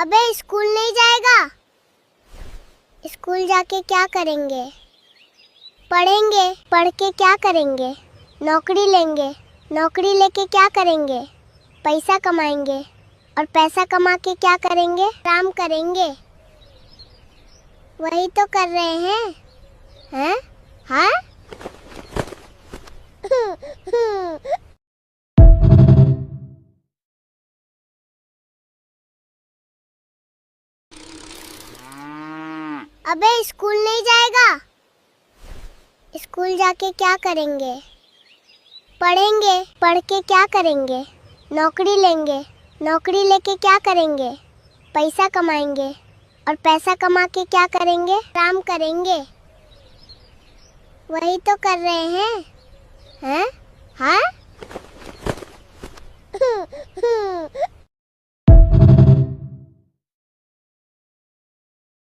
अबे स्कूल नहीं जाएगा? स्कूल जाके क्या करेंगे? पढ़ेंगे। पढ़ के क्या करेंगे? नौकरी लेंगे। नौकरी लेके क्या करेंगे? पैसा कमाएंगे। और पैसा कमा के क्या करेंगे? काम करेंगे। वही तो कर रहे हैं। हैं? हाँ? अबे स्कूल नहीं जाएगा? स्कूल जाके क्या करेंगे? पढ़ेंगे। पढ़ के क्या करेंगे? नौकरी लेंगे। नौकरी लेके क्या करेंगे? पैसा कमाएंगे। और पैसा कमा के क्या करेंगे? काम करेंगे। वही तो कर रहे हैं। हैं? हाँ?